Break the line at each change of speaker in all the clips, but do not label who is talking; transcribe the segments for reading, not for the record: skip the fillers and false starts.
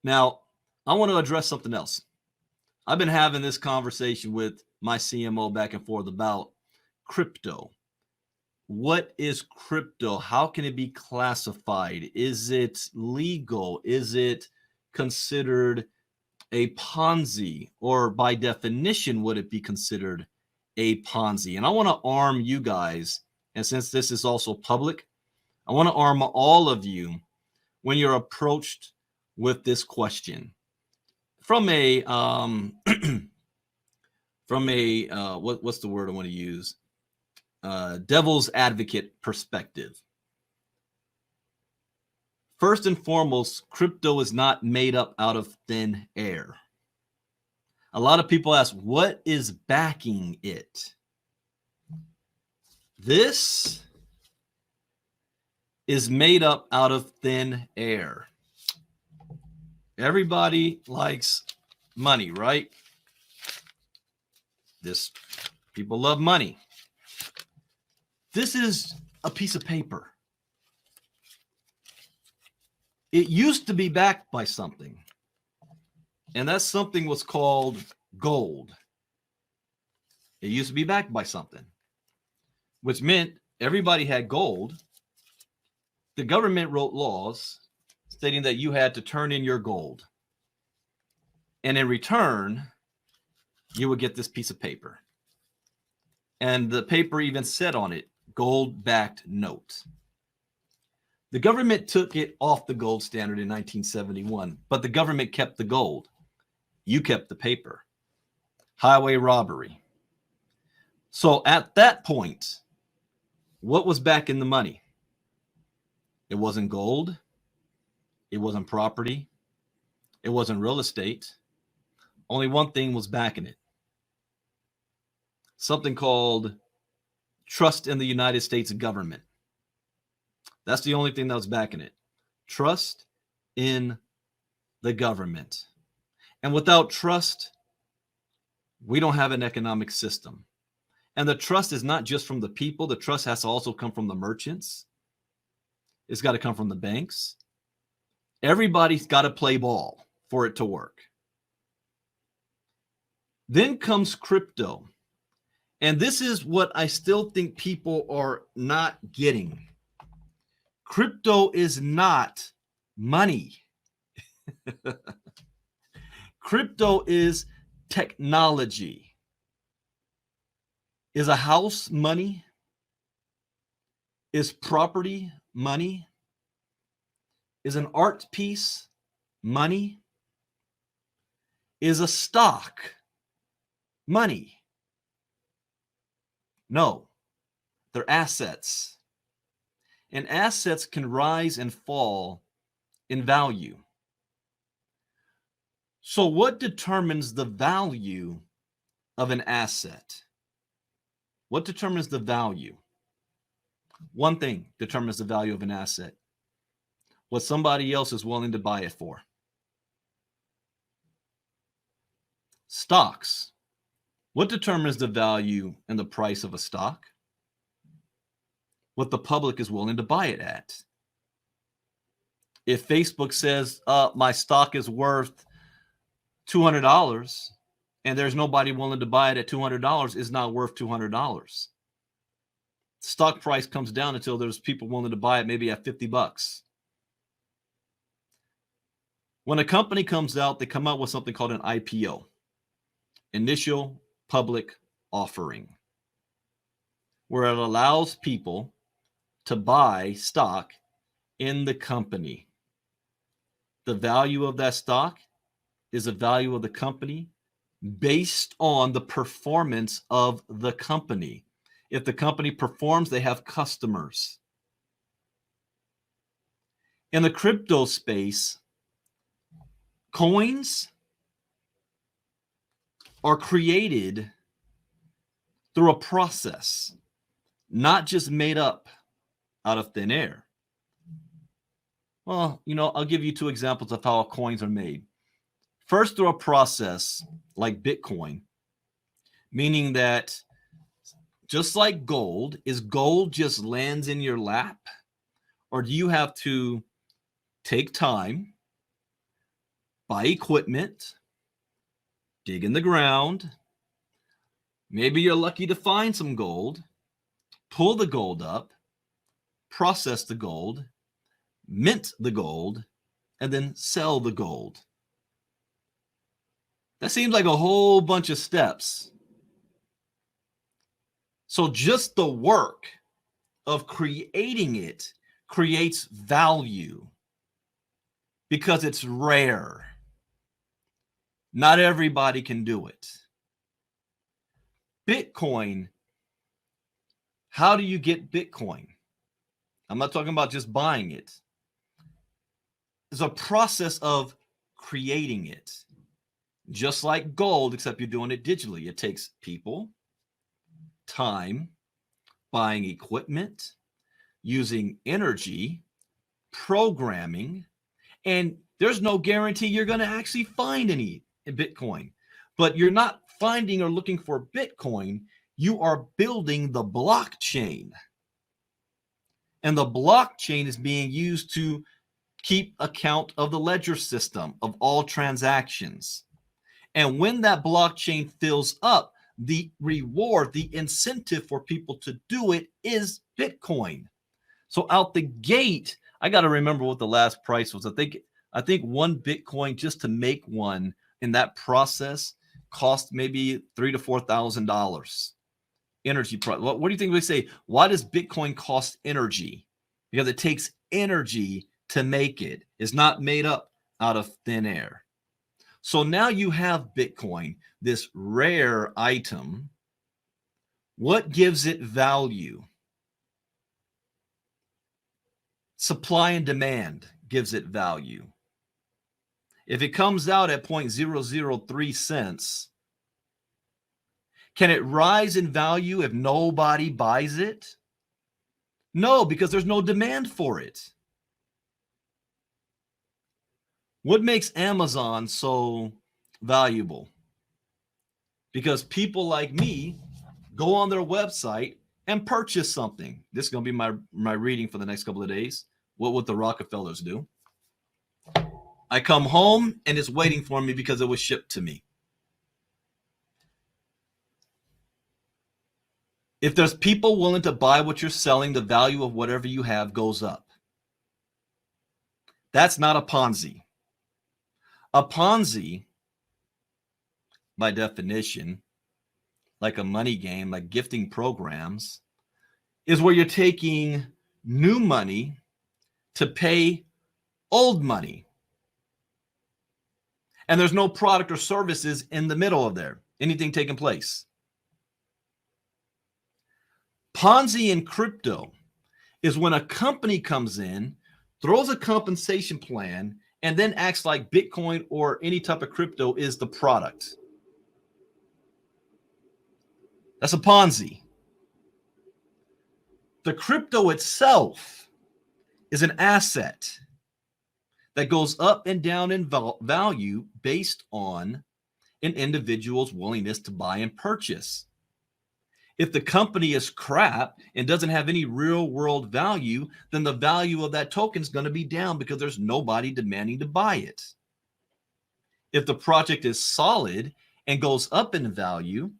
Now, I want to address something else. I've been having this conversation with my CMO back and forth about crypto. What is crypto? How can it be classified? Is it legal? Is it considered a Ponzi? Or by definition, would it be considered a Ponzi? And I want to arm you guys, and since this is also public, I want to arm all of you when you're approached with this question from a what's the word I want to use? Devil's advocate perspective. First and foremost, crypto is not made up out of thin air. A lot of people ask, what is backing it? This is made up out of thin air. Everybody likes money, right? People love money. This is a piece of paper. It used to be backed by something, and that something was called gold. It used to be backed by something, which meant everybody had gold. The government wrote laws stating that you had to turn in your gold, and in return, you would get this piece of paper. And the paper even said on it, gold-backed note. The government took it off the gold standard in 1971, but the government kept the gold. You kept the paper. Highway robbery. So at that point, what was backing the money? It wasn't gold. It wasn't property. It wasn't real estate. Only one thing was backing it. Something called trust in the United States government. That's the only thing that was backing it. Trust in the government. And without trust, we don't have an economic system. And the trust is not just from the people. The trust has to also come from the merchants. It's got to come from the banks. Everybody's got to play ball for it to work. Then comes crypto. And this is what I still think people are not getting. Crypto is not money. Crypto is technology. Is a house money? Is property money? Is an art piece money? Is a stock money? No, they're assets. And assets can rise and fall in value. So what determines the value of an asset? What determines the value? One thing determines the value of an asset. What somebody else is willing to buy it for. Stocks. What determines the value and the price of a stock? What the public is willing to buy it at. If Facebook says, my stock is worth $200 and there's nobody willing to buy it at $200, it's not worth $200. Stock price comes down until there's people willing to buy it maybe at $50. When a company comes out, they come out with something called an IPO, initial public offering, where it allows people to buy stock in the company. The value of that stock is the value of the company based on the performance of the company. If the company performs, they have customers. In the crypto space, coins are created through a process, not just made up out of thin air. Well, I'll give you two examples of how coins are made. First, through a process like Bitcoin, meaning that just like gold, is gold just lands in your lap? Or do you have to take time, buy equipment, dig in the ground. Maybe you're lucky to find some gold, pull the gold up, process the gold, mint the gold, and then sell the gold. That seems like a whole bunch of steps. So just the work of creating it creates value because it's rare. Not everybody can do it. Bitcoin, how do you get Bitcoin? I'm not talking about just buying it. It's a process of creating it. Just like gold, except you're doing it digitally. It takes people, time, buying equipment, using energy, programming, and there's no guarantee you're going to actually find any in Bitcoin. But you're not finding or looking for Bitcoin. You are building the blockchain. And the blockchain is being used to keep account of the ledger system of all transactions. And when that blockchain fills up, the reward, the incentive for people to do it is Bitcoin. So out the gate, I got to remember what the last price was. I think one Bitcoin just to make one in that process cost maybe $3,000 to $4,000. Energy price. What do you think we say? Why does Bitcoin cost energy? Because it takes energy to make it. It's not made up out of thin air. So now you have Bitcoin, this rare item. What gives it value? Supply and demand gives it value. If it comes out at 0.003 cents, can it rise in value if nobody buys it? No, because there's no demand for it. What makes Amazon so valuable? Because people like me go on their website and purchase something. This is going to be my reading for the next couple of days. What would the Rockefellers do? I come home and it's waiting for me because it was shipped to me. If there's people willing to buy what you're selling, the value of whatever you have goes up. That's not a Ponzi. A Ponzi, by definition, like a money game, like gifting programs, is where you're taking new money to pay old money. And there's no product or services in the middle of there, anything taking place. Ponzi in crypto is when a company comes in, throws a compensation plan, and then acts like Bitcoin or any type of crypto is the product. That's a Ponzi. The crypto itself is an asset that goes up and down in value based on an individual's willingness to buy and purchase. If the company is crap and doesn't have any real world value, then the value of that token is going to be down because there's nobody demanding to buy it. If the project is solid and goes up in value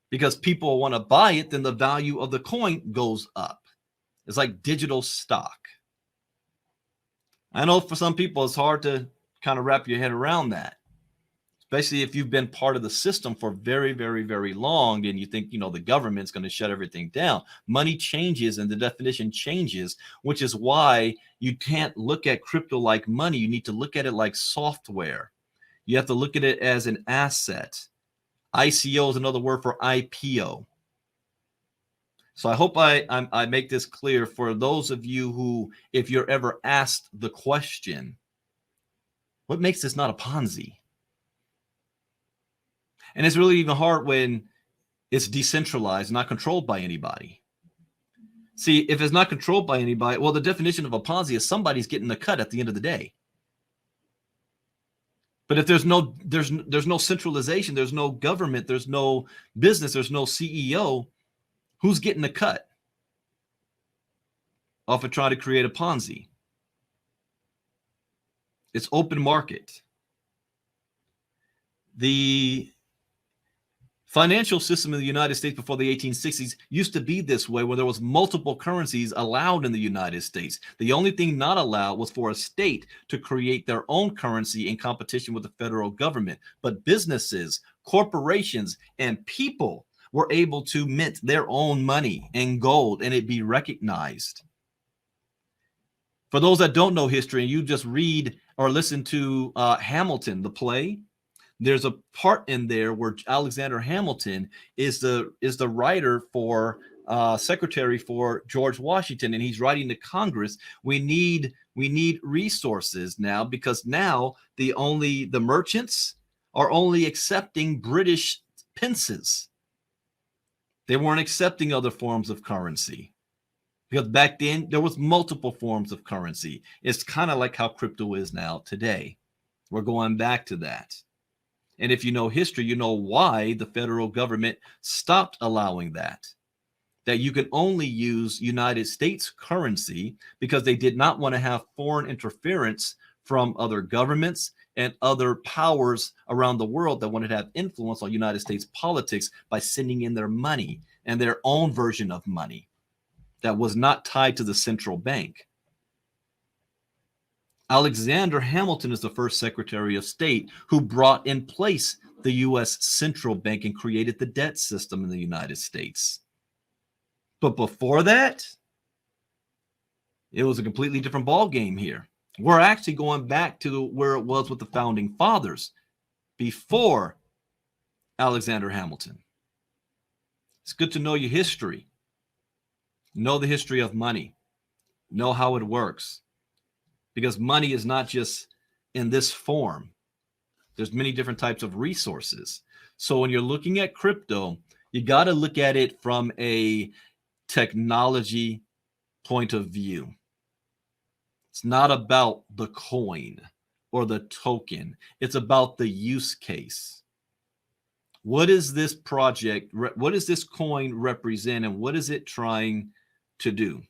because people want to buy it, then the value of the coin goes up. It's like digital stock. I know for some people it's hard to kind of wrap your head around that, especially if you've been part of the system for very, very, very long and you think, the government's going to shut everything down. Money changes and the definition changes, which is why you can't look at crypto like money. You need to look at it like software. You have to look at it as an asset. ICO is another word for IPO. So I hope I make this clear for those of you who, if you're ever asked the question, what makes this not a Ponzi? And it's really even hard when it's decentralized, not controlled by anybody. See, if it's not controlled by anybody, well, the definition of a Ponzi is somebody's getting the cut at the end of the day. But if there's no centralization, there's no government, there's no business, there's no CEO, who's getting the cut off of trying to create a Ponzi? It's open market. The financial system in the United States before the 1860s used to be this way, where there was multiple currencies allowed in the United States. The only thing not allowed was for a state to create their own currency in competition with the federal government. But businesses, corporations, and people were able to mint their own money in gold and it be recognized. For those that don't know history and you just read or listen to Hamilton, the play, there's a part in there where Alexander Hamilton is the writer for secretary for George Washington, and he's writing to Congress. We need resources now, because now the merchants are only accepting British pences. They weren't accepting other forms of currency, because back then there was multiple forms of currency. It's kind of like how crypto is now today. We're going back to that. And if you know history, you know why the federal government stopped allowing that. That you can only use United States currency because they did not want to have foreign interference from other governments and other powers around the world that wanted to have influence on United States politics by sending in their money and their own version of money that was not tied to the central bank. Alexander Hamilton is the first Secretary of State who brought in place the U.S. central bank and created the debt system in the United States. But before that, it was a completely different ballgame here. We're actually going back to where it was with the founding fathers before Alexander Hamilton. It's good to know your history. Know the history of money. Know how it works. Because money is not just in this form. There's many different types of resources. So when you're looking at crypto, you got to look at it from a technology point of view. It's not about the coin or the token. It's about the use case. What is this project? What does this coin represent? And what is it trying to do?